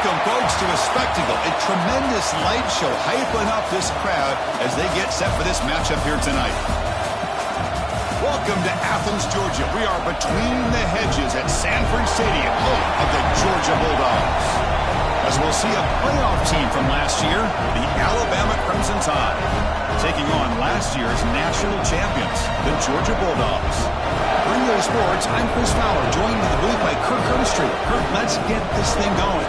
Welcome, folks, to a spectacle, a tremendous light show hyping up this crowd as they get set for this matchup here tonight. Welcome to Athens, Georgia. We are between the hedges at Sanford Stadium, home of the Georgia Bulldogs. As we'll see a playoff team from last year, the Alabama Crimson Tide, taking on last year's national champions, the Georgia Bulldogs. For EA Sports, I'm Chris Fowler, joined in the booth by Kirk Herbstreit. Kirk, let's get this thing going.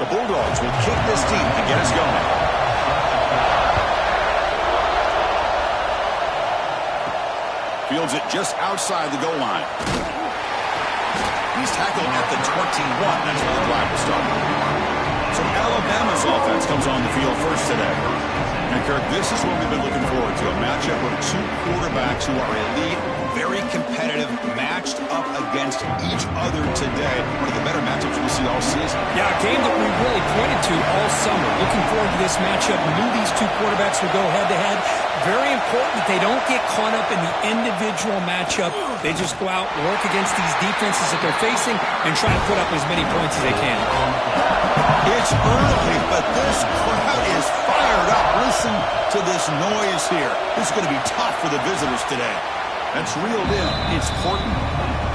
The Bulldogs will kick this deep to get us going. Fields it just outside the goal line. He's tackled at the 21. That's where the drive will start. So Alabama's offense comes on the field first today. And Kirk, this is what we've been looking forward to, a matchup of two quarterbacks who are elite, very competitive, matched up against each other today. One of the better matchups we'll see all season. Yeah, a game that we really pointed to all summer. Looking forward to this matchup. We knew these two quarterbacks would go head-to-head. Very important that they don't get caught up in the individual matchup. They just go out, work against these defenses that they're facing, and try to put up as many points as they can. It's early, but this crowd is fired up. Listen to this noise here. This is going to be tough for the visitors today. That's reeled in. It's Horton.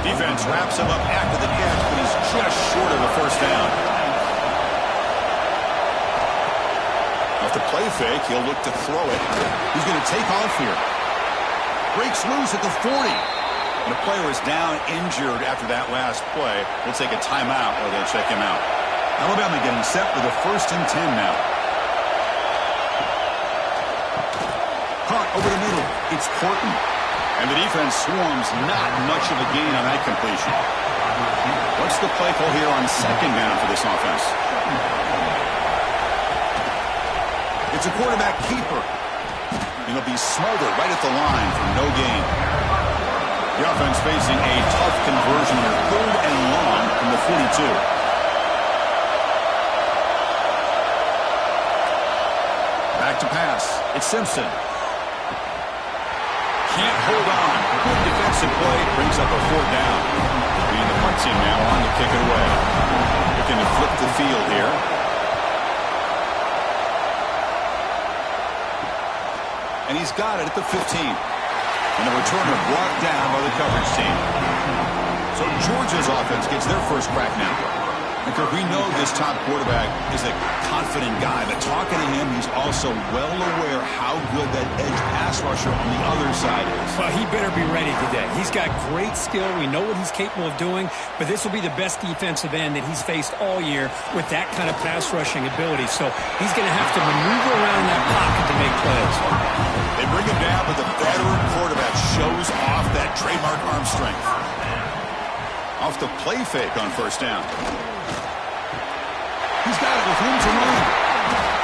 Defense wraps him up after the catch, but he's just short of the first down. Off the play fake, he'll look to throw it. He's going to take off here. Breaks loose at the 40. And the player is down injured after that last play. We'll take a timeout or they'll check him out. Alabama getting set for the 1st and 10 now. Caught over the middle. It's Horton. And the defense swarms, not much of a gain on that completion. What's the play call here on 2nd down for this offense? It's a quarterback keeper. And he'll be smothered right at the line for no gain. The offense facing a tough conversion here, 3rd and long from the 42. Back to pass. It's Simpson. Can't hold on. Good defensive play. Brings up a 4th down. Being the punt team now on to kick it away. Looking to flip the field here. And he's got it at the 15. And the returner brought down by the coverage team. So Georgia's offense gets their first crack now. Because we know this top quarterback is a confident guy, but talking to him, he's also well aware how good that edge pass rusher on the other side is. Well, he better be ready today. He's got great skill. We know what he's capable of doing, but this will be the best defensive end that he's faced all year with that kind of pass rushing ability. So he's going to have to maneuver around that pocket to make plays. They bring him down, but the veteran quarterback shows off that trademark arm strength. Off the play fake on 1st down. He's got it with room to run.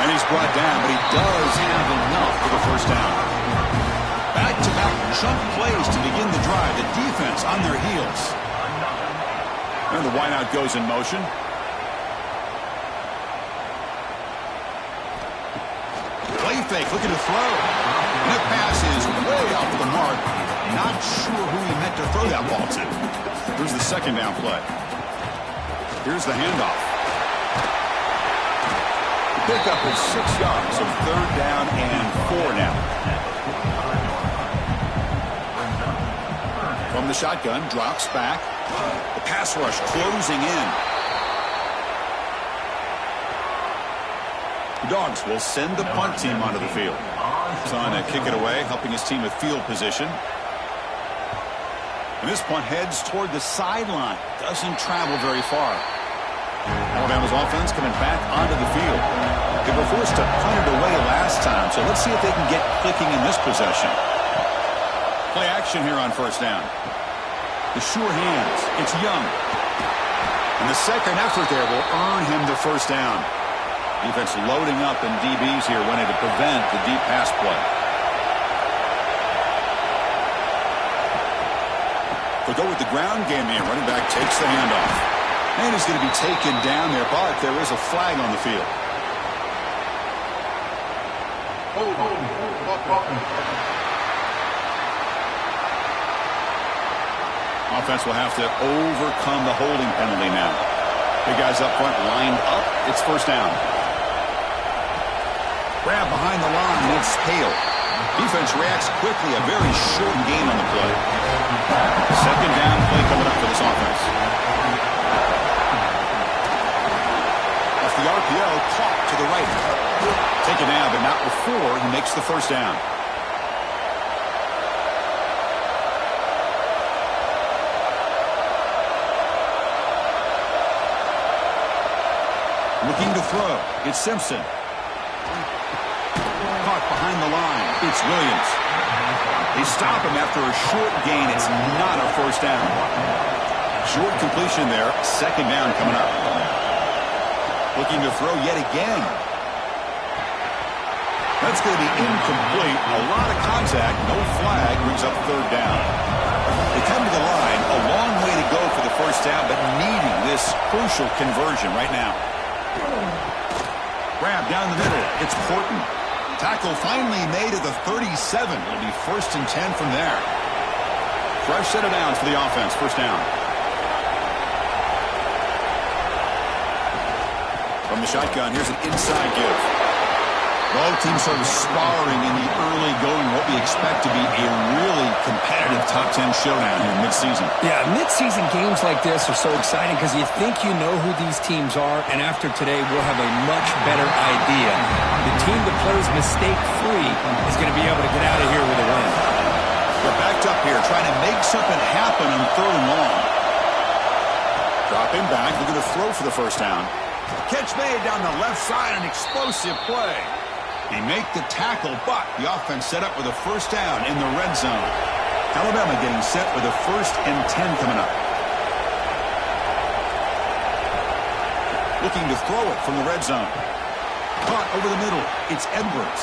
And he's brought down, but he does have enough for the 1st down. Back-to-back jump plays to begin the drive. The defense on their heels. And the wideout goes in motion. Play fake, looking to throw. And the pass is way off the mark. Not sure who he meant to throw that ball to. Here's the 2nd down play. Here's the handoff. Pickup is 6 yards, so 3rd down and 4 now. From the shotgun, drops back. The pass rush closing in. The Dogs will send the punt team onto the field. He's on to kick it away, helping his team with field position. And this punt heads toward the sideline. Doesn't travel very far. Alabama's offense coming back onto the field. They were forced to punt it away last time, so let's see if they can get clicking in this possession. Play action here on 1st down. The sure hands. It's Young. And the second effort there will earn him the 1st down. Defense loading up in DBs here, wanting to prevent the deep pass play. They'll go with the ground game here. Running back takes the handoff. And he's going to be taken down there, but there is a flag on the field. Offense will have to overcome the holding penalty now. Big guys up front lined up. It's first down. Grab behind the line. It's Hale. Defense reacts quickly. A very short gain on the play. Second down play coming up for this offense. Off the RPO, caught to the right. Taken down, but not before he makes the first down. Looking to throw. It's Simpson. Caught behind the line. It's Williams. They stop him after a short gain. It's not a first down. Short completion there. Second down coming up. Looking to throw yet again. That's going to be incomplete. A lot of contact. No flag. Brings up third down. They come to the line. A long way to go for the first down, but needing this crucial conversion right now. Grab down the middle. It's Porton. Tackle finally made at the 37. It'll be 1st and 10 from there. Fresh set of downs for the offense. First down. From the shotgun, here's an inside give. Both teams sort of sparring in the early going, what we expect to be a really competitive top 10 showdown here midseason. Yeah, midseason games like this are so exciting because you think you know who these teams are, and after today we'll have a much better idea. The team that plays mistake-free is going to be able to get out of here with a win. They're backed up here, trying to make something happen on third and long. Dropping back, looking to throw for the first down. Catch made down the left side, an explosive play. They make the tackle, but the offense set up with a first down in the red zone. Alabama getting set with a 1st and 10 coming up. Looking to throw it from the red zone. Caught over the middle. It's Edwards.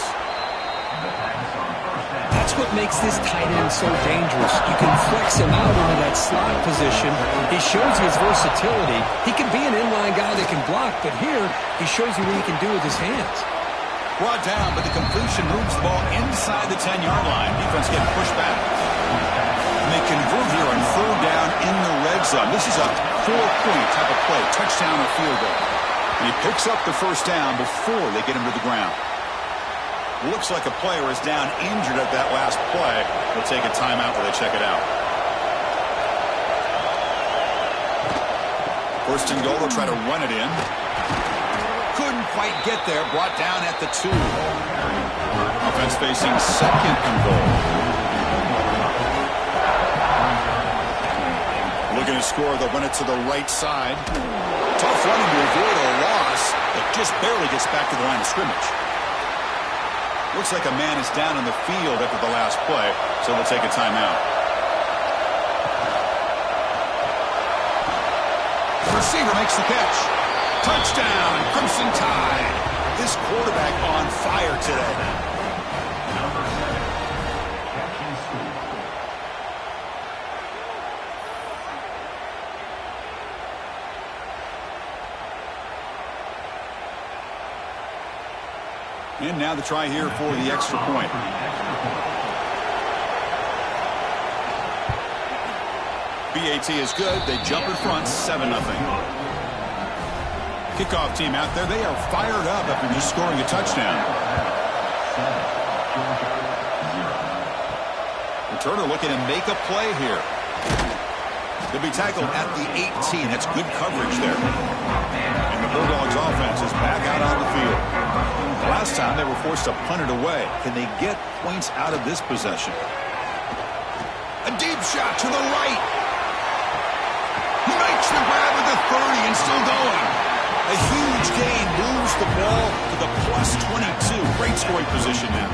That's what makes this tight end so dangerous. You can flex him out into that slot position. He shows his versatility. He can be an inline guy that can block, but here he shows you what he can do with his hands. Brought down, but the completion moves the ball inside the 10-yard line. Defense getting pushed back. And they convert here on third down in the red zone. This is a 4-point type of play, touchdown or field goal. And he picks up the first down before they get him to the ground. Looks like a player is down injured at that last play. They'll take a timeout while they check it out. 1st and goal, they'll try to run it in. Couldn't quite get there. Brought down at the 2. Offense facing 2nd and goal. Looking to score. They'll run it to the right side. Tough running to avoid a loss. It just barely gets back to the line of scrimmage. Looks like a man is down in the field after the last play, so they'll take a timeout. The receiver makes the catch. Touchdown, Crimson Tide. This quarterback on fire today. And now the try here for the extra point. BAT is good. They jump in front, 7-0. Kickoff team out there. They are fired up after just scoring a touchdown. Returner looking to make a play here. They'll be tackled at the 18. That's good coverage there. And the Bulldogs offense is back out on the field. Last time they were forced to punt it away. Can they get points out of this possession? A deep shot to the right. He makes the grab at the 30 and still going. A huge gain moves the ball to the +22. Great scoring position now.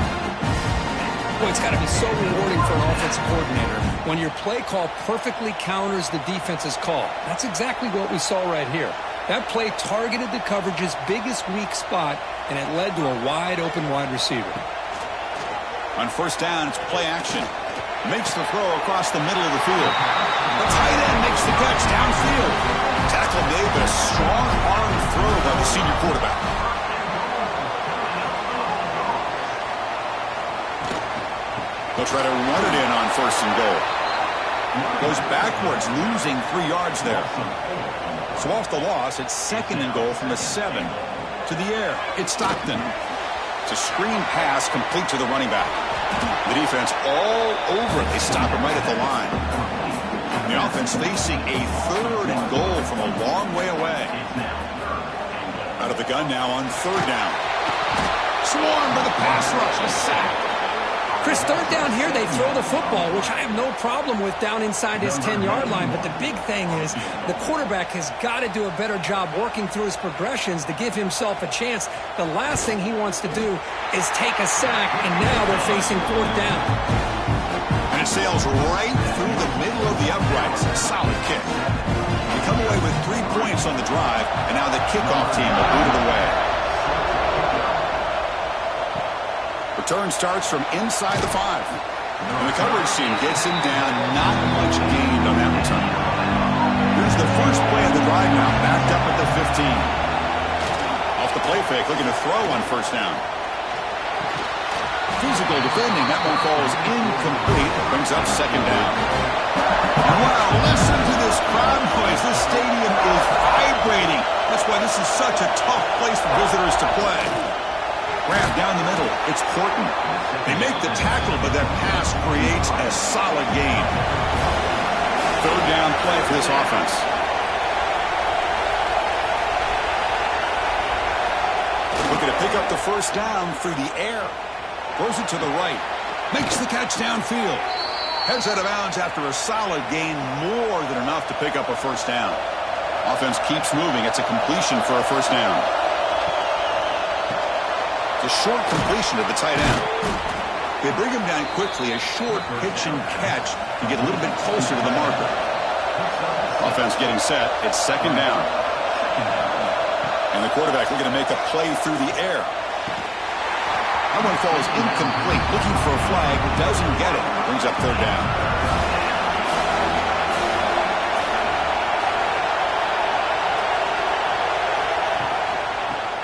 Boy, it's got to be so rewarding for an offensive coordinator when your play call perfectly counters the defense's call. That's exactly what we saw right here. That play targeted the coverage's biggest weak spot, and it led to a wide-open wide receiver. On first down, it's play action. Makes the throw across the middle of the field. The tight end makes the catch downfield. Tackle made, but a strong arm throw by the senior quarterback. They'll try to run it in on 1st and goal. Goes backwards, losing 3 yards there. So off the loss, it's 2nd and goal from the 7. To the air, it's Stockton. It's a screen pass complete to the running back. The defense all over it. They stop him right at the line. The offense facing a 3rd and goal from a long way away. Out of the gun now on 3rd down. Swarmed by the pass rush, a sack. Chris, 3rd down here, they throw the football, which I have no problem with down inside his 10-yard line. But the big thing is the quarterback has got to do a better job working through his progressions to give himself a chance. The last thing he wants to do is take a sack, and now they're facing 4th down. And it sails right through the middle of the uprights. A solid kick. They come away with 3 points on the drive, and now the kickoff team will boot it away. Return starts from inside the 5. And the coverage team gets him down. Not much gained on that return. Here's the first play of the drive now, backed up at the 15. Off the play fake, looking to throw on 1st down. Physical defending. That one falls incomplete. Brings up 2nd down. And wow, listen to this crowd noise. This stadium is vibrating. That's why this is such a tough place for visitors to play. Grab down the middle. It's Horton. They make the tackle, but that pass creates a solid gain. 3rd down play for this offense. Looking to pick up the 1st down through the air. Throws it to the right. Makes the catch downfield. Heads out of bounds after a solid gain, more than enough to pick up a 1st down. Offense keeps moving. It's a completion for a 1st down. A short completion to the tight end. They bring him down quickly. A short pitch and catch to get a little bit closer to the marker. Offense getting set. It's 2nd down. And the quarterback looking to make a play through the air. That one falls incomplete. Looking for a flag. Doesn't get it. Brings up 3rd down.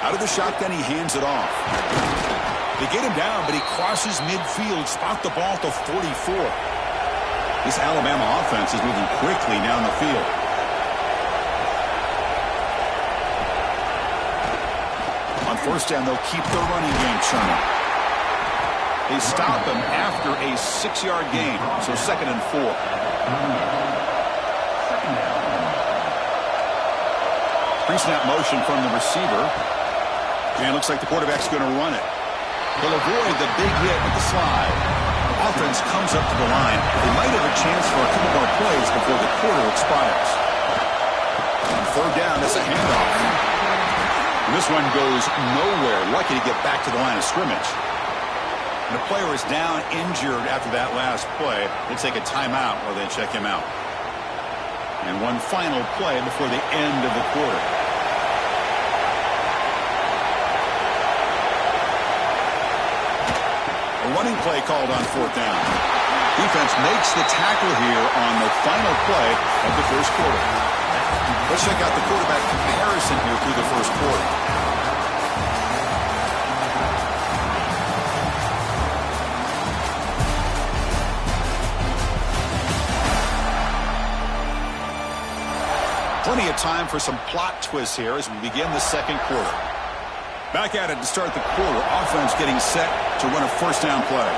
Out of the shotgun, he hands it off. They get him down, but he crosses midfield, spot the ball to 44. This Alabama offense is moving quickly down the field. On 1st down, they'll keep the running game churning. They stop him after a 6-yard gain, so 2nd and 4. Pre-snap motion from the receiver. And looks like the quarterback's going to run it. He'll avoid the big hit with the slide. Offense comes up to the line. They might have a chance for a couple more plays before the quarter expires. On 3rd down, it's a handoff. And this one goes nowhere. Lucky to get back to the line of scrimmage. And the player is down injured after that last play. They take a timeout while they check him out. And one final play before the end of the quarter. A running play called on 4th down. Defense makes the tackle here on the final play of the 1st quarter. Let's check out the quarterback comparison here through the 1st quarter. Plenty of time for some plot twists here as we begin the 2nd quarter. Back at it to start the quarter. Offense getting set to run a 1st down play.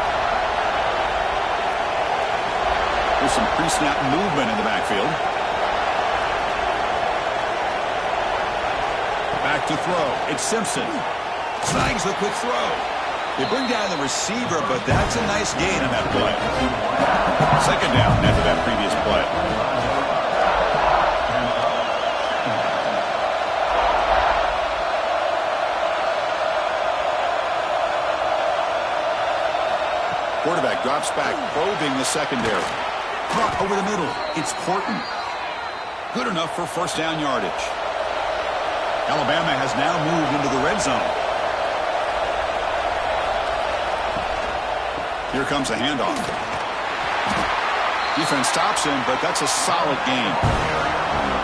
There's some pre-snap movement in the backfield. Back to throw. It's Simpson. Snags the quick throw. They bring down the receiver, but that's a nice gain on that play. 2nd down after that previous play. Quarterback drops back, probing the secondary. Brought over the middle. It's Horton. Good enough for 1st down yardage. Alabama has now moved into the red zone. Here comes a handoff. Defense stops him, but that's a solid gain.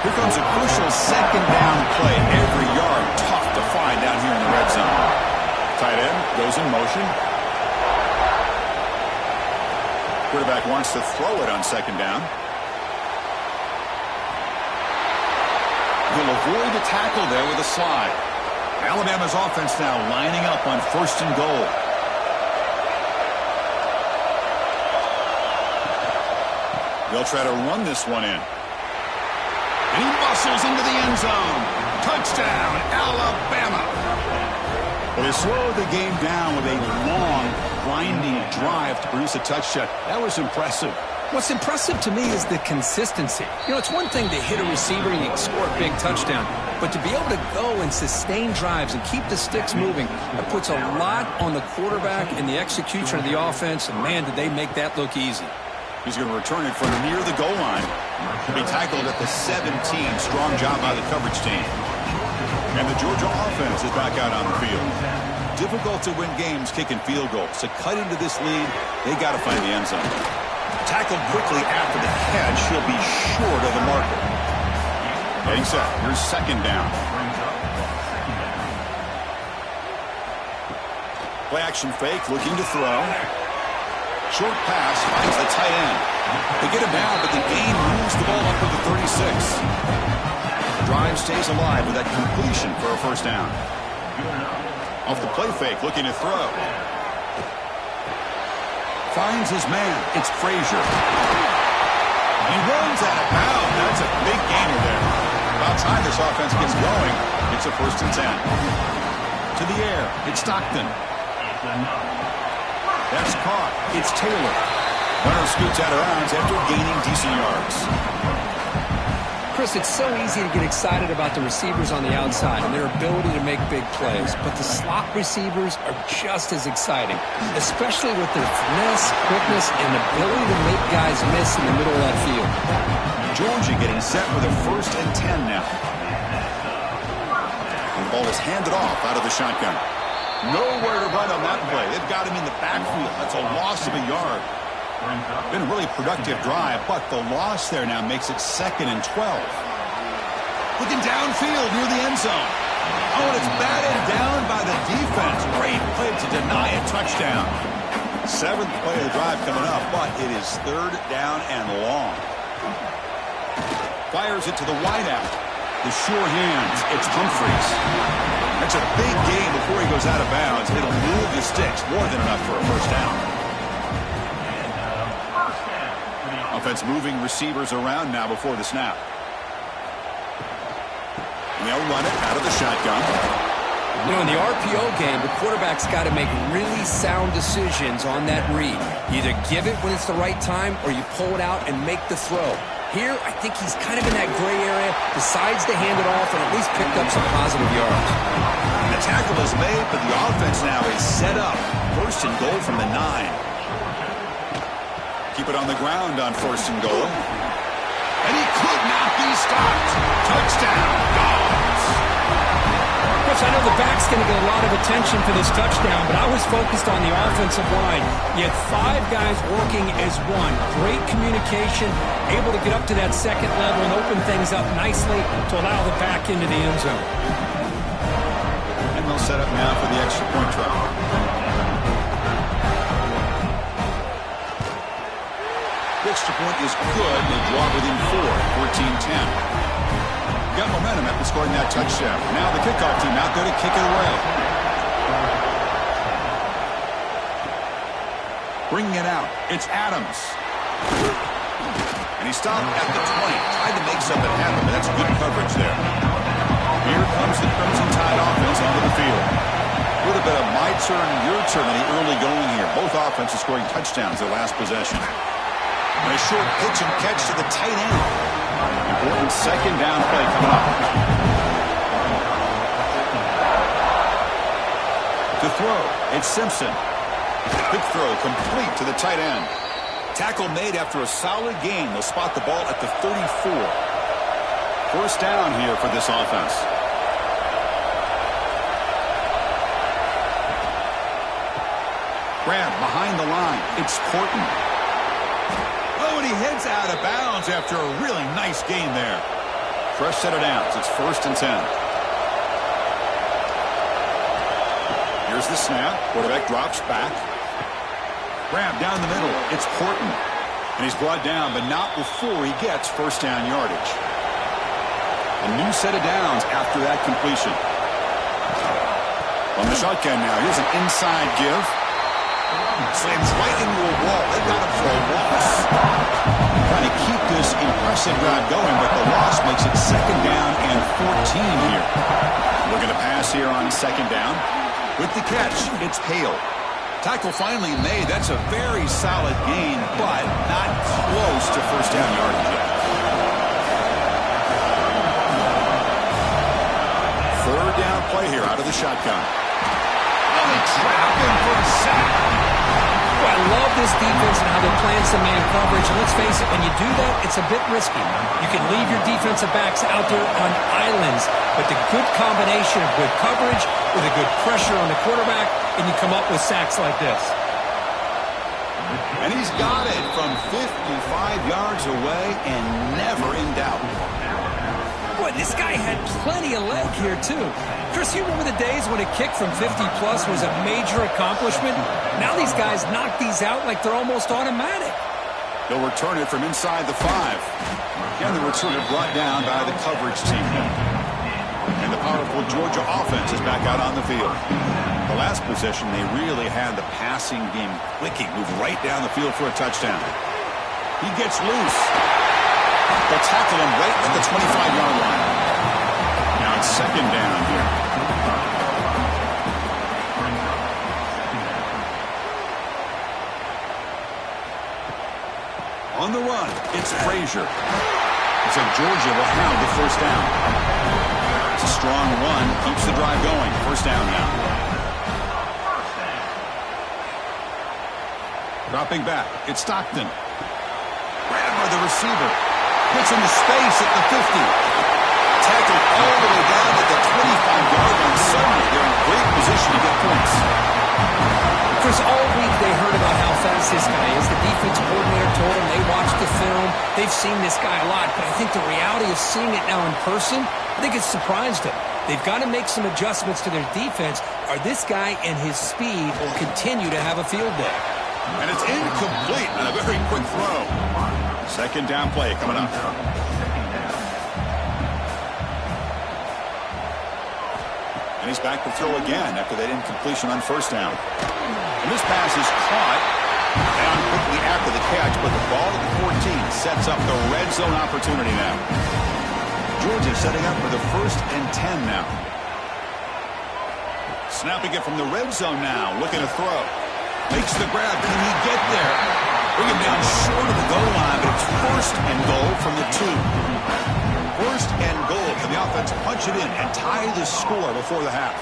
Here comes a crucial second down play. Every yard tough to find down here in the red zone. Tight end goes in motion. Quarterback wants to throw it on second down. He'll avoid the tackle there with a slide. Alabama's offense now lining up on 1st and goal. They'll try to run this one in. And he muscles into the end zone. Touchdown, Alabama. Well, they slowed the game down with a long, grinding drive to produce a touchdown. That was impressive. What's impressive to me is the consistency. You know, it's one thing to hit a receiver and you can score a big touchdown, but to be able to go and sustain drives and keep the sticks moving, that puts a lot on the quarterback and the execution of the offense, and man, did they make that look easy. He's going to return it from near the goal line. He'll be tackled at the 17. Strong job by the coverage team. And the Georgia offense is back out on the field. Difficult to win games kicking field goals. To cut into this lead, they got to find the end zone. Tackled quickly after the catch. He'll be short of the marker. Getting set. Here's second down. Play action fake, looking to throw. Short pass finds the tight end. They get him down, but the gain moves the ball up to the 36. Drive stays alive with that completion for a first down. Off the play fake, looking to throw. Finds his man. It's Frazier. He runs out of bounds. That's a big gainer there. About time this offense gets going. It's a 1st and 10. To the air. It's Stockton. That's caught. It's Taylor. Runner scoots out of bounds after gaining decent yards. Chris, it's so easy to get excited about the receivers on the outside and their ability to make big plays, but the slot receivers are just as exciting, especially with their finesse, quickness, and ability to make guys miss in the middle of that field. Georgia getting set with a 1st and 10 now. The ball is handed off out of the shotgun. Nowhere to run on that play. They've got him in the backfield. That's a loss of a yard. Been a really productive drive, but the loss there now makes it 2nd and 12. Looking downfield near the end zone. Oh, and it's batted down by the defense. Great play to deny a touchdown. 7th play of the drive coming up, but it is 3rd down and long. Fires it to the wideout. The sure hands. It's Humphreys. That's a big gain before he goes out of bounds. It'll move the sticks more than enough for a first down. Offense moving receivers around now before the snap. And they'll run it out of the shotgun. You know, in the RPO game, the quarterback's got to make really sound decisions on that read. Either give it when it's the right time or you pull it out and make the throw. Here, I think he's kind of in that gray area, decides to hand it off and at least picked up some positive yards. And the tackle is made, but the offense now is set up. 1st and goal from the 9. Keep it on the ground on 1st and goal. And he could not be stopped. Touchdown, Dogs. Chris, I know the back's going to get a lot of attention for this touchdown, but I was focused on the offensive line. You had 5 guys working as one. Great communication, able to get up to that 2nd level and open things up nicely to allow the back into the end zone. And they'll set up now for the extra point try. The extra point is good. They draw within 4, 14-10. Got momentum after scoring that touchdown. Now the kickoff team out there to kick it away. Bringing it out. It's Adams. And he stopped at the 20. Tried to make something happen, but that's good coverage there. Here comes the Crimson Tide offense onto the field. A little bit of my turn, your turn in the early going here. Both offenses scoring touchdowns their last possession. And a short pitch and catch to the tight end. Important 2nd down play coming up. To throw, it's Simpson. Quick throw complete to the tight end. Tackle made after a solid gain. They'll spot the ball at the 34. 1st down here for this offense. Grab behind the line. It's Porton. Oh, and he heads It's out of bounds after a really nice gain there. Fresh set of downs. It's 1st and 10. Here's the snap. Quarterback drops back. Grab down the middle. It's Horton. And he's brought down, but not before he gets first down yardage. A new set of downs after that completion. On the shotgun now. Here's an inside give. Slams right into a wall. They've got him for a loss. Trying to keep this impressive drive going, but the loss makes it 2nd down and 14 here. Looking to pass here on 2nd down. With the catch, it's Hale. Tackle finally made. That's a very solid gain, but not close to first down yardage yet. 3rd down play here out of the shotgun. And they trap him for a sack. Well, I love this defense and how they're playing some man coverage. And let's face it, when you do that, it's a bit risky. You can leave your defensive backs out there on islands, but the good combination of good coverage with a good pressure on the quarterback, and you come up with sacks like this. And he's got it from 55 yards away and never in doubt. Boy, this guy had plenty of leg here, too. Chris, you remember the days when a kick from 50-plus was a major accomplishment? Now these guys knock these out like they're almost automatic. They'll return it from inside the 5. And the returner brought down by the coverage team. And the powerful Georgia offense is back out on the field. The last possession, they really had the passing game clicking, move right down the field for a touchdown. He gets loose. They'll tackle him right at the 25-yard line. Now it's 2nd down here. On the run, it's Frazier. Looks like Georgia will have the first down. It's a strong run, keeps the drive going. First down now. Dropping back, it's Stockton. Grabbed by the receiver. Gets into space at the 50. Tackled all the way down at the 25-yard line. Suddenly, they're in great position to get points. Chris, all week they heard about how fast this guy is. The defense coordinator told them they watched the film. They've seen this guy a lot, but I think the reality of seeing it now in person, I think it's surprised them. They've got to make some adjustments to their defense, or this guy and his speed will continue to have a field day. And it's incomplete on a very quick throw. 2nd down play coming up. And he's back to throw again after that incompletion on first down. And this pass is caught down quickly after the catch, but the ball at the 14 sets up the red zone opportunity now. Georgia setting up for the 1st and 10 now. Snapping it from the red zone now, looking to throw. Makes the grab. Can he get there? Bring him down short of the goal line, but it's 1st and goal from the 2. 1st and goal. Can the offense punch it in and tie the score before the half?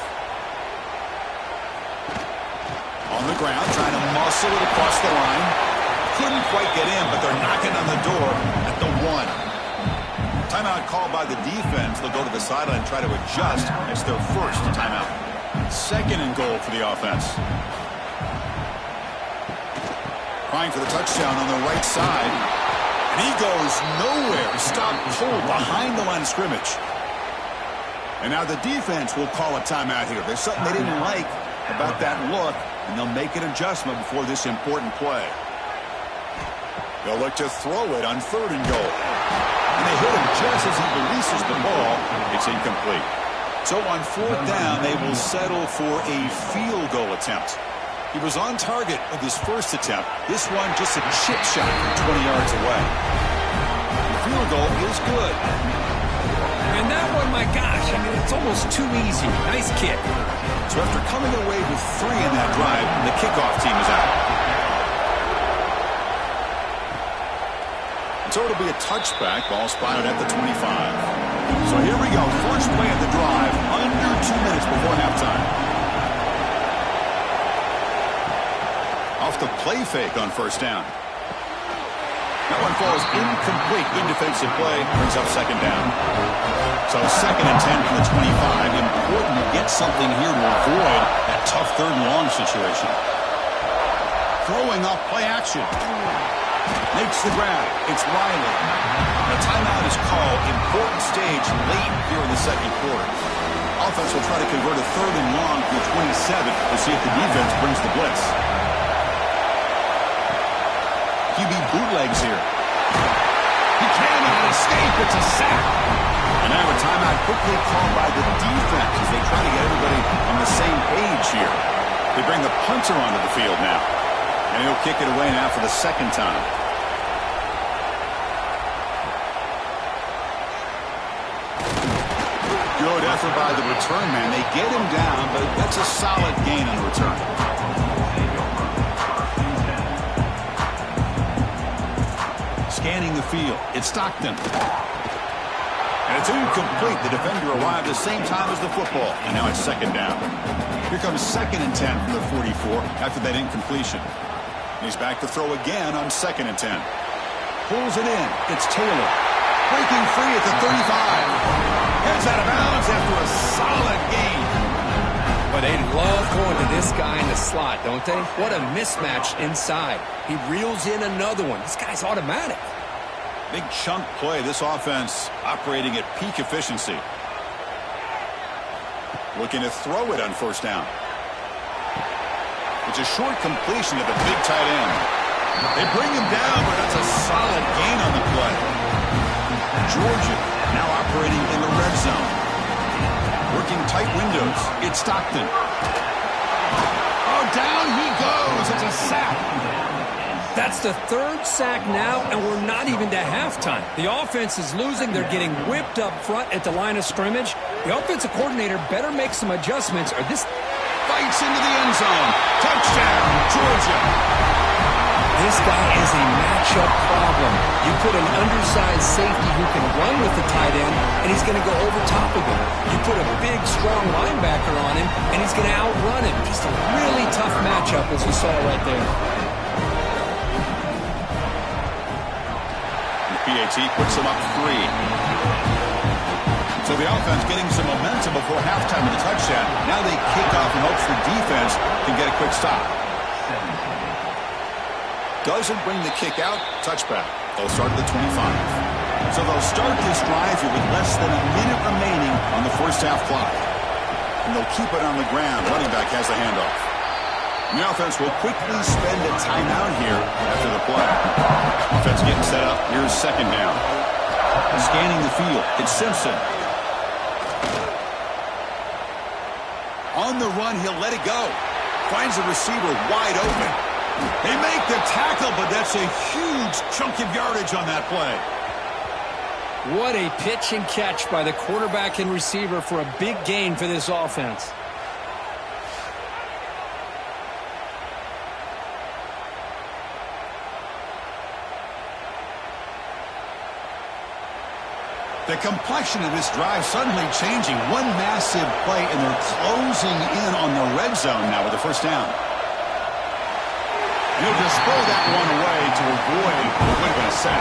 On the ground, trying to muscle it across the line. Couldn't quite get in, but they're knocking on the door at the 1. Timeout called by the defense. They'll go to the sideline and try to adjust. It's their 1st timeout. 2nd and goal for the offense. Trying for the touchdown on the right side. And he goes nowhere. Stopped cold behind the line of scrimmage. And now the defense will call a timeout here. There's something they didn't like about that look, and they'll make an adjustment before this important play. They'll look to throw it on 3rd and goal. And they hit him just as he releases the ball. It's incomplete. So on 4th down, they will settle for a field goal attempt. He was on target with his first attempt. This one just a chip shot from 20 yards away. The field goal is good. And that one, my gosh, I mean, it's almost too easy. Nice kick. So after coming away with 3 in that drive, the kickoff team is out. And so it'll be a touchback. Ball spotted at the 25. So here we go. First play of the drive. Under 2 minutes before halftime. Off the play fake on first down. That one falls incomplete. Good defensive play. Brings up 2nd down. So 2nd and 10 from the 25. Important to get something here to avoid that tough 3rd and long situation. Throwing off play action. Makes the grab. It's Riley. A timeout is called. Important stage late here in the second quarter. Offense will try to convert a 3rd and long from the 27 to see if the defense brings the blitz. QB bootlegs here. He cannot escape. It's a sack. And now a timeout quickly called by the defense as they try to get everybody on the same page here. They bring the punter onto the field now. And he'll kick it away now for the 2nd time. Good effort by the return man. They get him down, but that's a solid gain on the return. Scanning the field. It's Stockton. And it's incomplete. The defender arrived at the same time as the football. And now it's 2nd down. Here comes 2nd and 10 from the 44 after that incompletion. He's back to throw again on 2nd and 10. Pulls it in. It's Taylor. Breaking free at the 35. Heads out of bounds after a solid gain. But they love going to this guy in the slot, don't they? What a mismatch inside. He reels in another one. This guy's automatic. Big chunk play. This offense operating at peak efficiency. Looking to throw it on 1st down. It's a short completion to the big tight end. They bring him down, but that's a solid gain on the play. Georgia now operating in the red zone. Working tight windows. It's Stockton. Oh, down he goes. It's a sack. That's the 3rd sack now, and we're not even to halftime. The offense is losing. They're getting whipped up front at the line of scrimmage. The offensive coordinator better make some adjustments, or this fights into the end zone. Touchdown, Georgia. This guy is a matchup problem. You put an undersized safety who can run with the tight end, and he's going to go over top of him. You put a big, strong linebacker on him, and he's going to outrun him. Just a really tough matchup, as you saw right there. The PAT puts him up 3. So the offense getting some momentum before halftime with a touchdown. Now they kick off in hopes the defense can get a quick stop. Doesn't bring the kick out. Touchback. They'll start at the 25. So they'll start this drive here with less than a minute remaining on the 1st half clock. And they'll keep it on the ground. Running back has the handoff. And the offense will quickly spend a timeout here after the play. Offense getting set up. Here's 2nd down. Scanning the field. It's Simpson. On the run, he'll let it go. Finds the receiver wide open. They make the tackle, but that's a huge chunk of yardage on that play. What a pitch and catch by the quarterback and receiver for a big gain for this offense. The complexion of this drive suddenly changing. One massive play, and they're closing in on the red zone now with the 1st down. He'll just throw that one away to avoid what would have been a sack.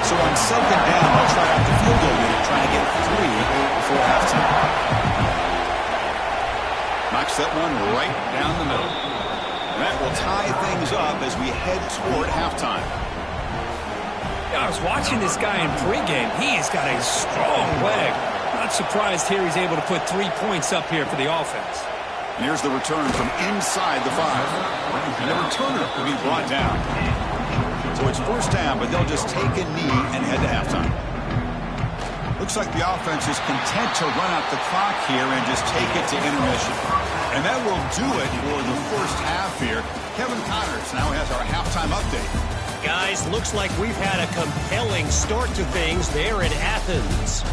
So on 2nd down, they'll try out the field goal unit, trying to get 3 before halftime. Knocks that one right down the middle. And that will tie things up as we head toward halftime. I was watching this guy in pregame. He has got a strong leg. Not surprised here he's able to put 3 points up here for the offense. And here's the return from inside the 5. And the returner will be brought down. So it's 1st down, but they'll just take a knee and head to halftime. Looks like the offense is content to run out the clock here and just take it to intermission. And that will do it for the 1st half here. Kevin Connors now has our halftime update. Guys, looks like we've had a compelling start to things there in Athens.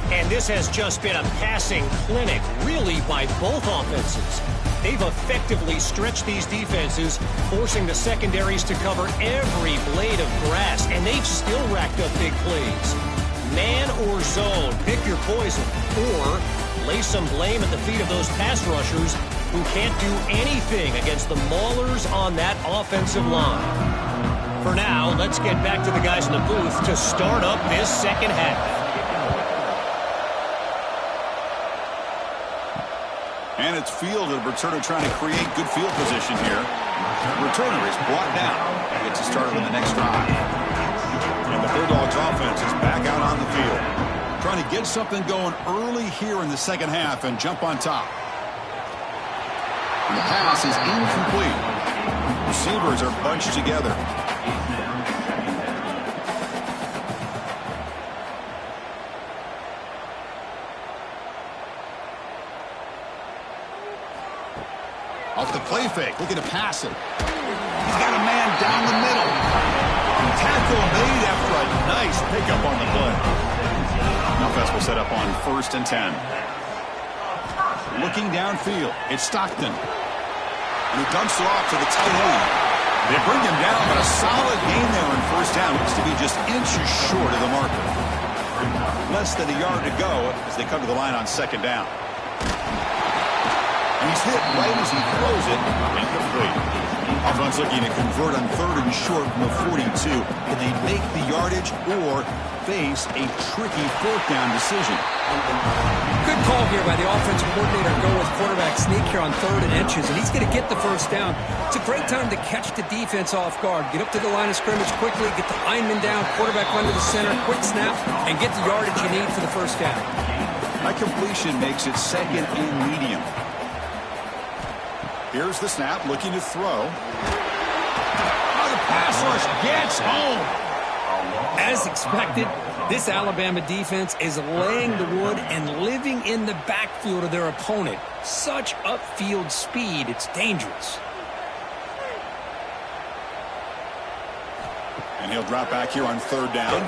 And this has just been a passing clinic, really, by both offenses. They've effectively stretched these defenses, forcing the secondaries to cover every blade of grass, and they've still racked up big plays. Man or zone, pick your poison, or lay some blame at the feet of those pass rushers who can't do anything against the maulers on that offensive line. For now, let's get back to the guys in the booth to start up this 2nd half. And it's fielded. Returner trying to create good field position here. Returner is brought down. Gets us started with the next drive. trying to get something going early here in the second half and jump on top. And the pass is incomplete. Receivers are bunched together. Off the play fake, looking to pass it. He's got a man down the middle. Tackle made after a nice pickup on the play. Offense will set up on 1st and 10. Looking downfield, it's Stockton. And he dumps it off to the tight end. They bring him down, but a solid gain there on 1st down. Looks to be just inches short of the marker. Less than a yard to go as they come to the line on 2nd down. And he's hit right as he throws it. Incomplete. Offense looking to convert on 3rd and short from the 42. Can they make the yardage or face a tricky 4th down decision? Good call here by the offensive coordinator. Go with quarterback sneak here on 3rd and inches, and he's going to get the 1st down. It's a great time to catch the defense off guard. Get up to the line of scrimmage quickly, get the lineman down, quarterback run to the center, quick snap, and get the yardage you need for the 1st down. That completion makes it 2nd and medium. Here's the snap, looking to throw. Oh, the pass rush gets home. As expected, this Alabama defense is laying the wood and living in the backfield of their opponent. Such upfield speed, it's dangerous. And he'll drop back here on 3rd down.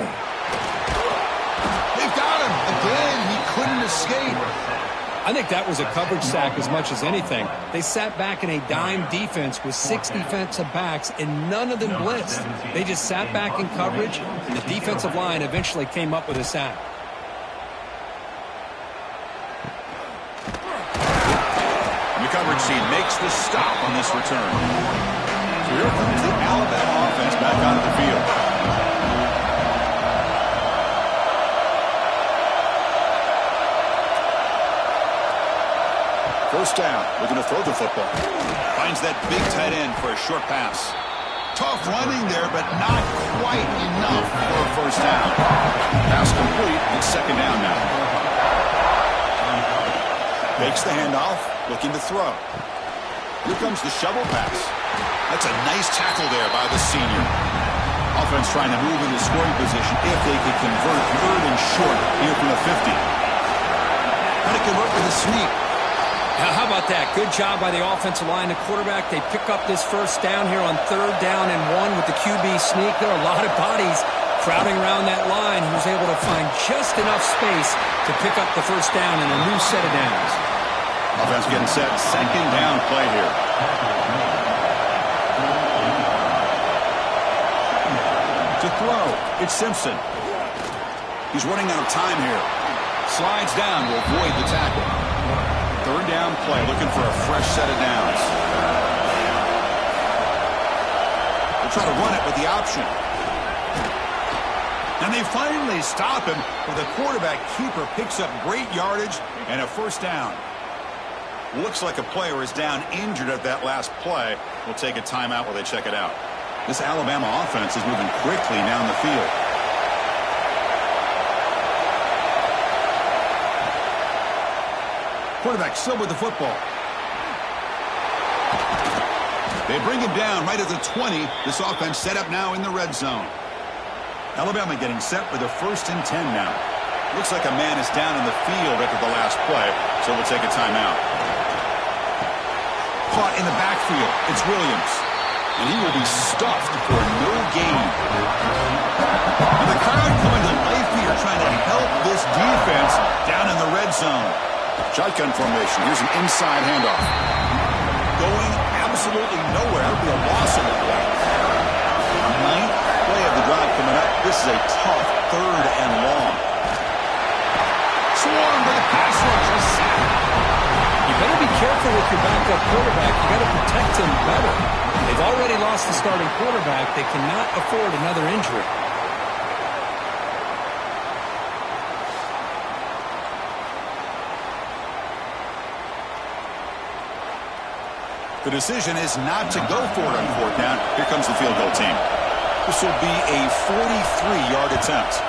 They've got him. Again, he couldn't escape. I think that was a coverage sack as much as anything. They sat back in a dime defense with 6 defensive backs, and none of them blitzed. They just sat back in coverage, and the defensive line eventually came up with a sack. And the coverage team makes the stop on this return. So here comes the Alabama offense back onto the field. First down, looking to throw the football. Finds that big tight end for a short pass. Tough running there, but not quite enough for a 1st down. Pass complete, it's 2nd down now. Takes the handoff, looking to throw. Here comes the shovel pass. That's a nice tackle there by the senior. Offense trying to move into scoring position if they could convert 3rd and short here from the 50. Trying to convert with a sneak. Now, how about that? Good job by the offensive line. The quarterback, they pick up this 1st down here on 3rd down and 1 with the QB sneak. There are a lot of bodies crowding around that line. He was able to find just enough space to pick up the 1st down and a new set of downs. Offense getting set. 2nd down play here. To throw, it's Simpson. He's running out of time here. Slides down to avoid the tackle. 3rd down play, looking for a fresh set of downs. They'll try to run it with the option. And they finally stop him, but the quarterback keeper picks up great yardage and a 1st down. Looks like a player is down injured at that last play. We'll take a timeout while they check it out. This Alabama offense is moving quickly down the field. Quarterback still with the football. They bring him down right at the 20. This offense set up now in the red zone. Alabama getting set for the 1st and 10 now. Looks like a man is down in the field after the last play, so we'll take a timeout. Caught in the backfield. It's Williams. And he will be stuffed for no gain. And the crowd coming to life here trying to help this defense down in the red zone. Shotgun formation. Here's an inside handoff. Going absolutely nowhere. It'll be a loss of the play. 9th play of the drive coming up. This is a tough 3rd and long. Swarmed by the pass rush. You better be careful with your backup quarterback. You got to protect him better. They've already lost the starting quarterback. They cannot afford another injury. The decision is not to go for it on 4th down. Here comes the field goal team. This will be a 43-yard attempt.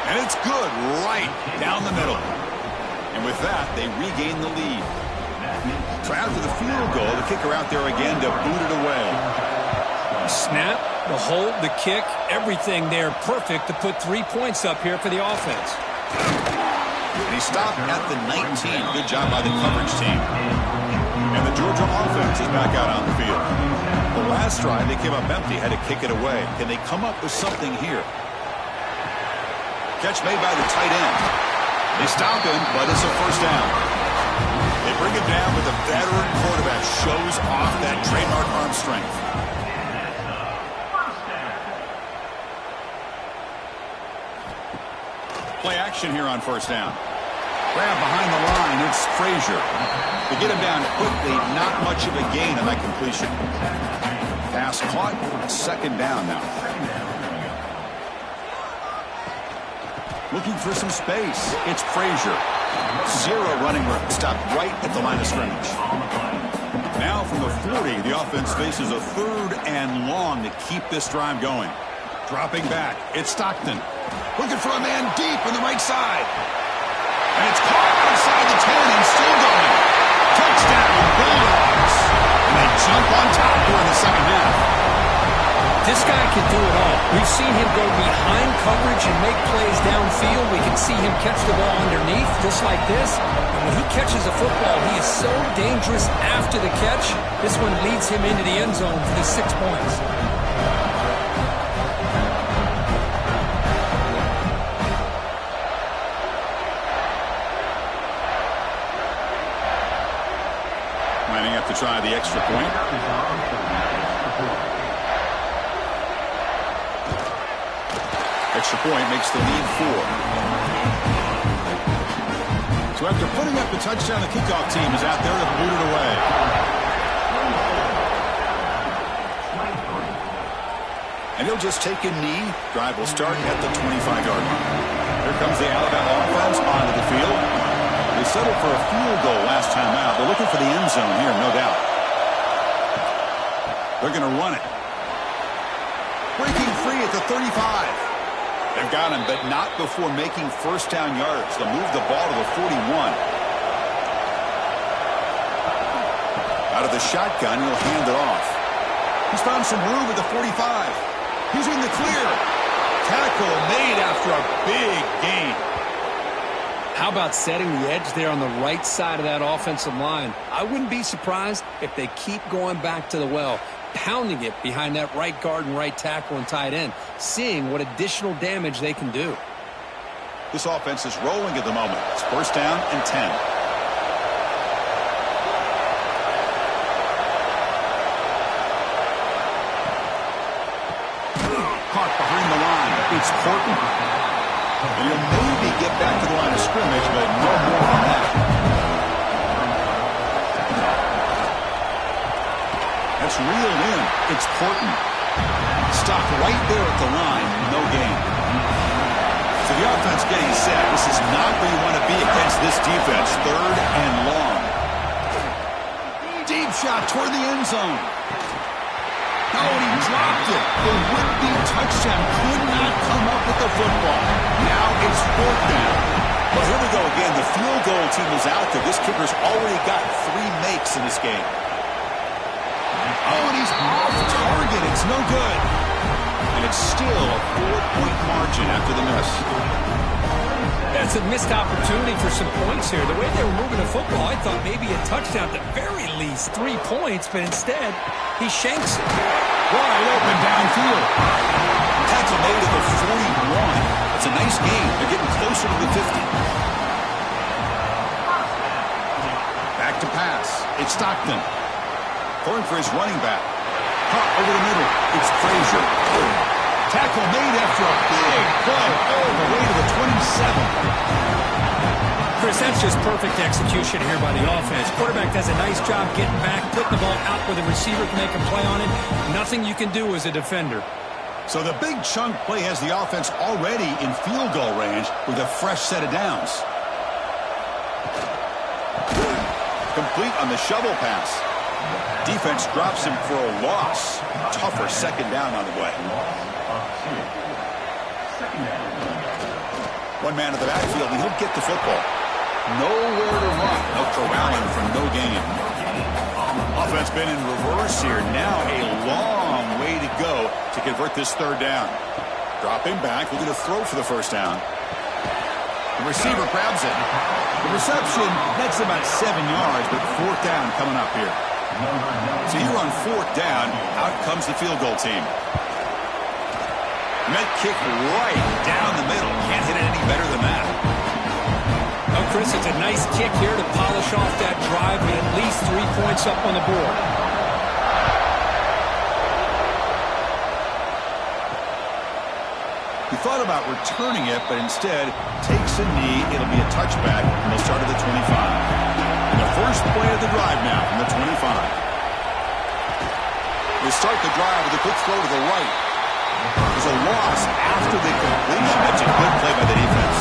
And it's good right down the middle. And with that, they regain the lead. So after the field goal, the kicker out there again to boot it away. Snap, the hold, the kick, everything there perfect to put 3 points up here for the offense. And he stopped at the 19. Good job by the coverage team. And the Georgia offense is back out on the field. The last drive, they came up empty, had to kick it away. Can they come up with something here? Catch made by the tight end. They stop him, but it's a first down. They bring it down, but the veteran quarterback shows off that trademark arm strength. Play action here on first down. Grab behind the line, it's Frazier. They get him down quickly, not much of a gain on that completion. Pass caught, second down now. Looking for some space. It's Frazier. Zero running room. Stopped right at the line of scrimmage. Now from the 40, the offense faces a 3rd and long to keep this drive going. Dropping back. It's Stockton. Looking for a man deep on the right side. And it's caught outside the 10 and still going. Touchdown, Bulldogs. And they jump on top during the second half. This guy can do it all. We've seen him go behind coverage and make plays downfield. We can see him catch the ball underneath, just like this. And when he catches a football, he is so dangerous after the catch. This one leads him into the end zone for the 6 points. Lining up to try the extra point. Extra point makes the lead 4. So after putting up the touchdown, the kickoff team is out there to boot it away. And he'll just take a knee. Drive will start at the 25-yard line. Here comes the Alabama offense onto the field. They settled for a field goal last time out. They're looking for the end zone here, no doubt. They're going to run it. Breaking free at the 35. They've got him, but not before making first down yards. They'll move the ball to the 41. Out of the shotgun, he'll hand it off. He's found some room at the 45. He's in the clear. Tackle made after a big gain. How about setting the edge there on the right side of that offensive line? I wouldn't be surprised if they keep going back to the well, pounding it behind that right guard and right tackle and tight end, seeing what additional damage they can do. This offense is rolling at the moment. It's first down and 10. Caught behind the line. It's Portland. And he'll maybe get back to the line of scrimmage, but no more than that. That's reeled in. It's Portland. Stopped right there at the line. No gain. So the offense getting set. This is not where you want to be against this defense. 3rd and long. Deep shot toward the end zone. No, and he dropped it. The would-be touchdown could not come up with the football. Now it's 4th down. Well, here we go again. The field goal team is out there. This kicker's already got 3 makes in this game. Oh, and he's off target. It's no good. And it's still a 4-point margin after the miss. That's a missed opportunity for some points here. The way they were moving the football, I thought maybe a touchdown at the very least, 3 points, but instead, he shanks it. Wide open downfield. Tackle made at the 41. It's a nice game. They're getting closer to the 50. Back to pass. It's Stockton. Throwing for his running back. Caught over the middle. It's Frazier. Tackle made after a big play all the way to the 27. Chris, that's just perfect execution here by the offense. Quarterback does a nice job getting back, putting the ball out where the receiver can make a play on it. Nothing you can do as a defender. So the big chunk play has the offense already in field goal range with a fresh set of downs. Complete on the shovel pass. Defense drops him for a loss. Tougher second down on the way. One man in the backfield, and he'll get the football. Nowhere to run. No corralling for no gain. Offense been in reverse here. Now a long way to go to convert this third down. Dropping back, looking to throw for the first down. The receiver grabs it. The reception, that's about 7 yards, but fourth down coming up here. So here on fourth down, out comes the field goal team. Met kick right down the middle. Can't hit it any better than that. Oh, Chris, it's a nice kick here to polish off that drive with at least 3 points up on the board. He thought about returning it, but instead takes a knee. It'll be a touchback, and they'll start at the 25. And the first play of the drive now from the 25. They start the drive with a quick throw to the right. There's a loss after the completion. That's a good play by the defense.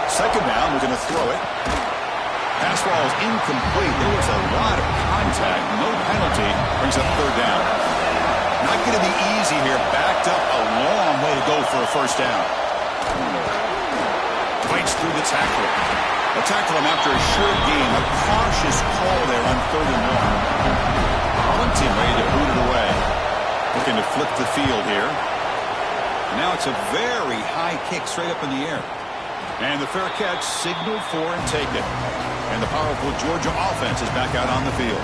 Second down, we're going to throw it. Pass ball is incomplete. There was a lot of contact. No penalty. Brings up third down. Not going to be easy here. Backed up a long way to go for a first down. Fights through the tackle. They'll tackle him after a short gain. A cautious call there on 3rd and 1. One team ready to boot it away. Looking to flip the field here. And now it's a very high kick straight up in the air. And the fair catch signaled for and taken. And the powerful Georgia offense is back out on the field.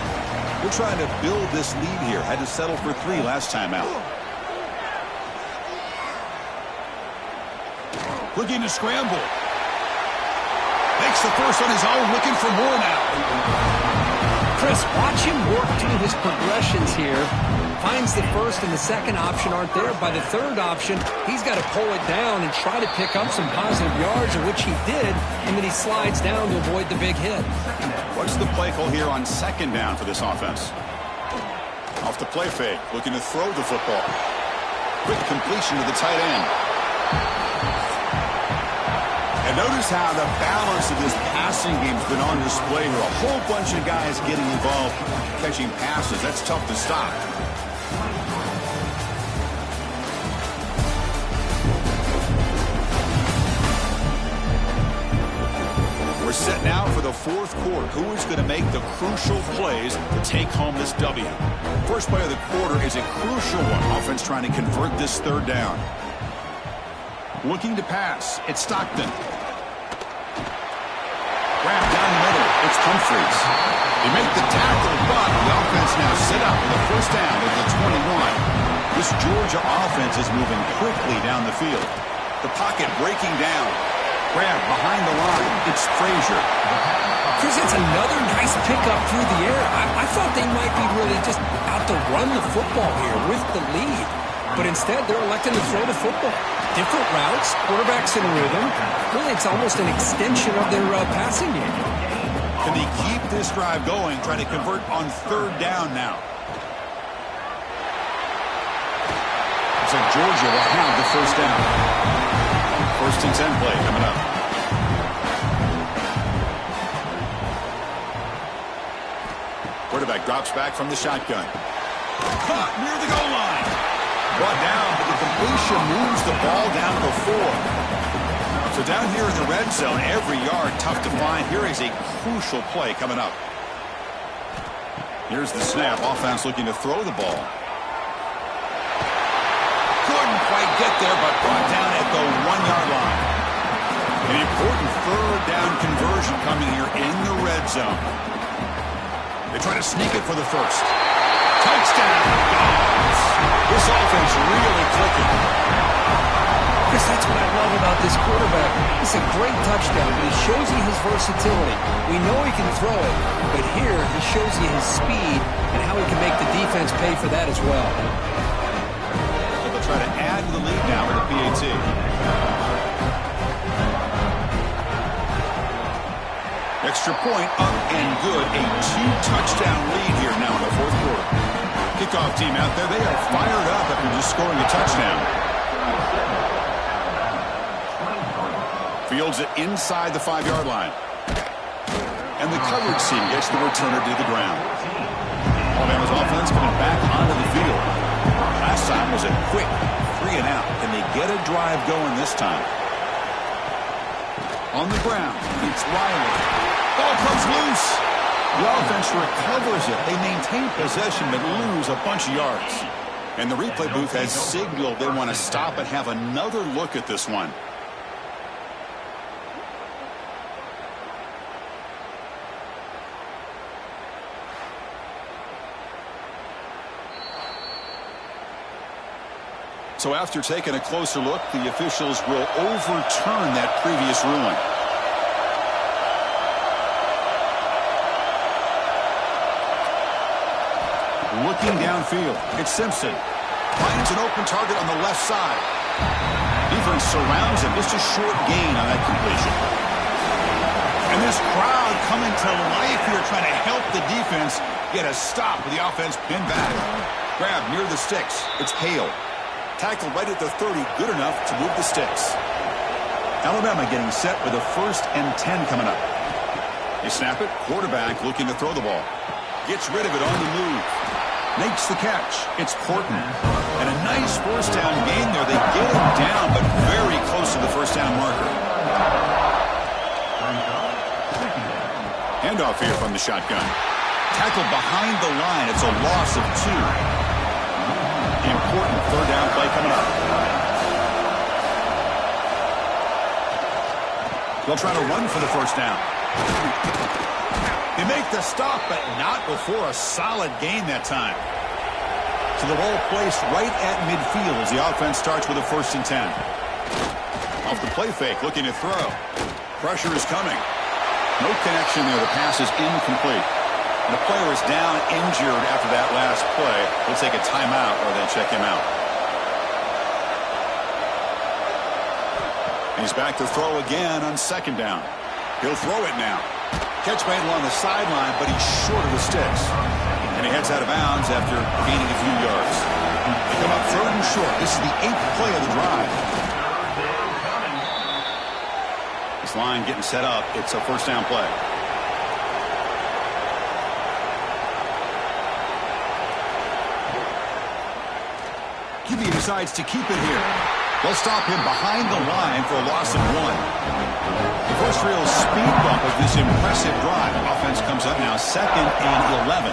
They're trying to build this lead here. Had to settle for 3 last time out. Looking to scramble. Makes the first on his own, looking for more now. Chris, watch him work through his progressions here. Finds the first and the second option aren't there. By the third option, he's got to pull it down and try to pick up some positive yards, of which he did, and then he slides down to avoid the big hit. What's the play call here on second down for this offense? Off the play fake, looking to throw the football. Quick completion to the tight end. And notice how the balance of this passing game has been on display here. A whole bunch of guys getting involved, catching passes. That's tough to stop. We're set now for the fourth quarter. Who is going to make the crucial plays to take home this W? First play of the quarter is a crucial one. Offense trying to convert this third down. Looking to pass. It's Stockton. Grab down the middle. It's Humphreys. They make the tackle, but the offense now set up with a first down at the 21. This Georgia offense is moving quickly down the field. The pocket breaking down. Grab behind the line. It's Frazier. Chris, it's another nice pickup through the air. I thought they might be really just out to run the football here with the lead. But instead, they're electing to throw the football. Different routes, quarterbacks in rhythm. Really, it's almost an extension of their passing game. Can they keep this drive going, trying to convert on third down now? So Georgia will have the first down. First and 10 play coming up. Quarterback drops back from the shotgun. Caught near the goal line. Brought down, but the completion moves the ball down to the 4. So down here in the red zone, every yard tough to find. Here is a crucial play coming up. Here's the snap. Offense looking to throw the ball. Couldn't quite get there, but brought down at the 1-yard line. An important third down conversion coming here in the red zone. They try to sneak it for the first. Touchdown, Dogs. This offense really clicking. Chris, that's what I love about this quarterback. It's a great touchdown, but it shows you his versatility. We know he can throw it, but here he shows you his speed and how he can make the defense pay for that as well. So they'll try to add to the lead now with the PAT. Extra point up and good. A 2-touchdown lead here now in the fourth quarter. Kickoff team out there. They are fired up after just scoring a touchdown. Fields it inside the 5-yard line. And the coverage team gets the returner to the ground. Alabama's offense coming back onto the field. Last time That was a quick 3 and out. Can they get a drive going this time? On the ground, it's Riley. Ball comes loose. The offense recovers it. They maintain possession but lose a bunch of yards. And the replay booth has signaled they want to stop and have another look at this one. So after taking a closer look, the officials will overturn that previous ruling. Looking downfield, it's Simpson. Finds an open target on the left side. Defense surrounds him. Just a short gain on that completion. And this crowd coming to life here trying to help the defense get a stop with the offense pinned back. Grab near the sticks. It's Hale. Tackled right at the 30, good enough to move the sticks. Alabama getting set with a 1st and 10 coming up. They snap it, quarterback looking to throw the ball. Gets rid of it on the move. Makes the catch. It's Portman. And a nice 1st down gain there. They get him down, but very close to the 1st down marker. Handoff here from the shotgun. Tackled behind the line. It's a loss of 2. Important 3rd down play coming up. They'll try to run for the 1st down. They make the stop, but not before a solid gain that time. So the ball placed right at midfield as the offense starts with a 1st and 10. Off the play fake, looking to throw. Pressure is coming. No connection there. The pass is incomplete. The player is down injured after that last play. We'll take a timeout or then check him out. He's back to throw again on 2nd down. He'll throw it now. Catch made along the sideline, but he's short of the sticks. And he heads out of bounds after gaining a few yards. They come up 3rd and short. This is the 8th play of the drive. This line getting set up. It's a 1st down play. QB decides to keep it here. They'll stop him behind the line for a loss of 1. The first real speed bump of this impressive drive. Offense comes up now 2nd and 11.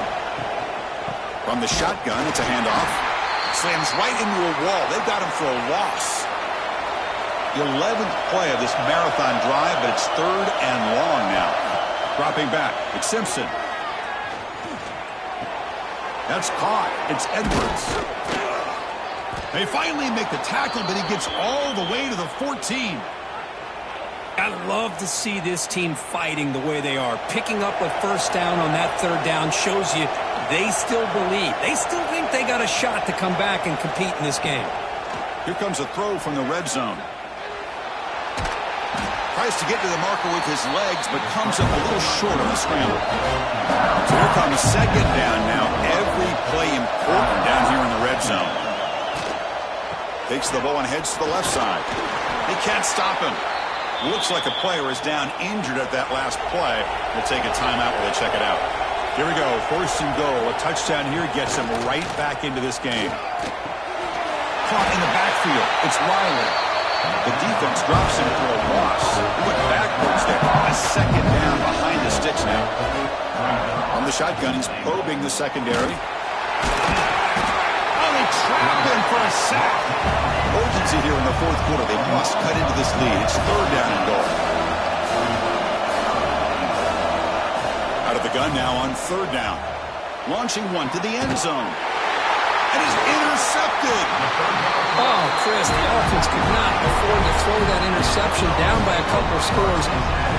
From the shotgun, it's a handoff. Slams right into a wall. They've got him for a loss. The 11th play of this marathon drive, but it's 3rd and long now. Dropping back, it's Simpson. That's caught. It's Edwards. They finally make the tackle, but he gets all the way to the 14. I love to see this team fighting the way they are. Picking up a 1st down on that 3rd down shows you they still believe. They still think they got a shot to come back and compete in this game. Here comes a throw from the red zone. Tries to get to the marker with his legs, but comes up a little short on the scramble. So here comes 2nd down now. Every play important down here in the red zone. Takes the ball and heads to the left side. They can't stop him. Looks like a player is down injured at that last play. We'll take a timeout while they check it out. Here we go. 1st and goal. A touchdown here gets them right back into this game. Caught in the backfield. It's Riley. The defense drops him for a loss. He went backwards there. A 2nd down behind the sticks now. On the shotgun, he's probing the secondary. Trapped him for a sack. Urgency here in the 4th quarter. They must cut into this lead. It's 3rd down and goal. Out of the gun now on 3rd down. Launching one to the end zone. And he's intercepted. Oh, Chris, the offense could not afford to throw that interception down by a couple of scores.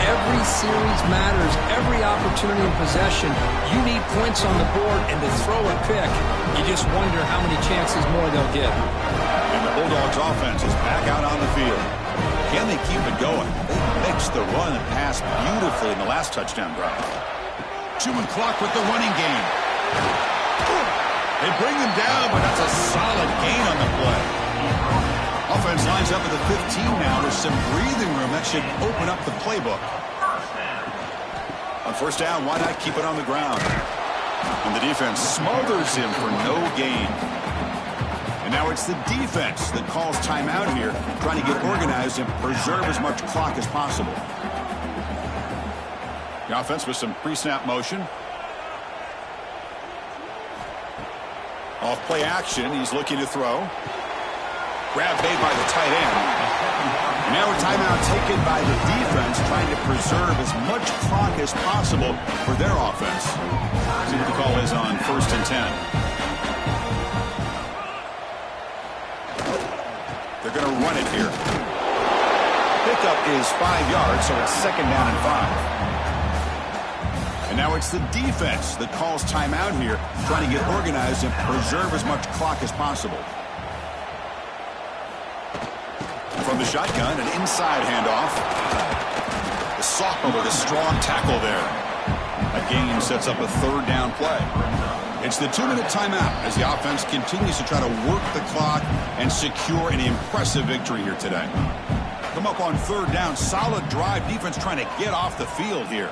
Every series matters. Every opportunity in possession. You need points on the board, and to throw a pick, you just wonder how many chances more they'll get. And the Bulldogs offense is back out on the field. Can they keep it going? They mixed the run and pass beautifully in the last touchdown drive. Chewing clock with the running game. They bring them down, but that's a solid gain on the play. Offense lines up at the 15 now. There's some breathing room. That should open up the playbook. On 1st down, why not keep it on the ground? And the defense smothers him for no gain. And now it's the defense that calls timeout here, trying to get organized and preserve as much clock as possible. The offense with some pre-snap motion. Off play action, he's looking to throw. Grab made by the tight end. And now a timeout taken by the defense, trying to preserve as much clock as possible for their offense. See what the call is on 1st and 10. They're going to run it here. Pickup is 5 yards, so it's 2nd down and 5. And now it's the defense that calls timeout here, trying to get organized and preserve as much clock as possible. From the shotgun, an inside handoff. The sophomore with a strong tackle there. A gain sets up a 3rd down play. It's the 2-minute timeout as the offense continues to try to work the clock and secure an impressive victory here today. Come up on 3rd down, solid drive, defense trying to get off the field here.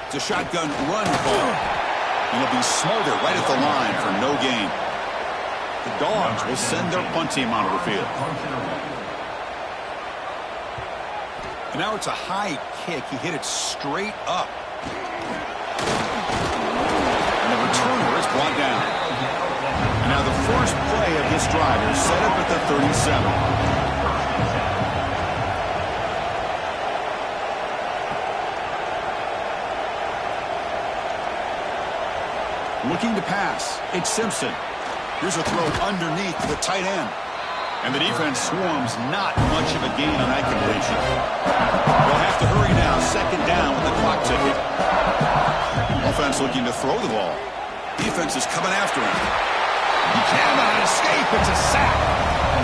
It's a shotgun run ball. And it'll be Smolder right at the line for no gain. The Dogs will send their punt team onto the field. And now it's a high kick. He hit it straight up. And the returner is brought down. And now the first play of this drive is set up at the 37. Looking to pass. It's Simpson. Here's a throw underneath the tight end. And the defense swarms, not much of a gain on that completion. They'll have to hurry now. 2nd down with the clock ticking. Offense looking to throw the ball. Defense is coming after him. He cannot escape. It's a sack.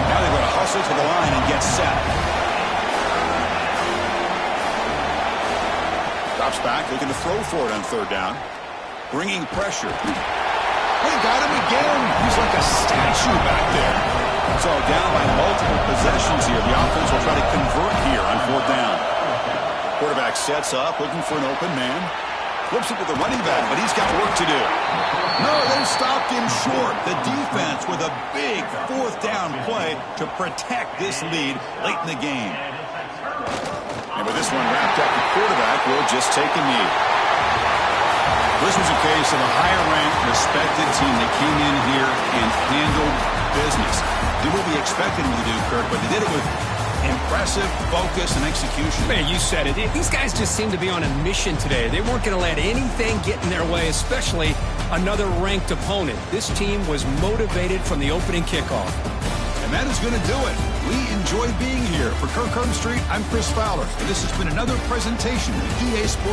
Now they're going to hustle to the line and get set. Drops back, looking to throw for it on 3rd down. Bringing pressure. They got him again. He's like a statue back there. So down by multiple possessions here. The offense will try to convert here on 4th down. Quarterback sets up, looking for an open man. Flips it to the running back, but he's got work to do. No, they stopped him short. The defense with a big 4th down play to protect this lead late in the game. And with this one wrapped up, the quarterback will just take a knee. This was a case of a higher-ranked, respected team that came in here and handled business. Did what we expected them to do, Kirk, but they did it with impressive focus and execution. Man, you said it. These guys just seem to be on a mission today. They weren't going to let anything get in their way, especially another ranked opponent. This team was motivated from the opening kickoff. And that is going to do it. We enjoyed being here. For Kirk Herbstreit, I'm Chris Fowler, and this has been another presentation of EA Sports.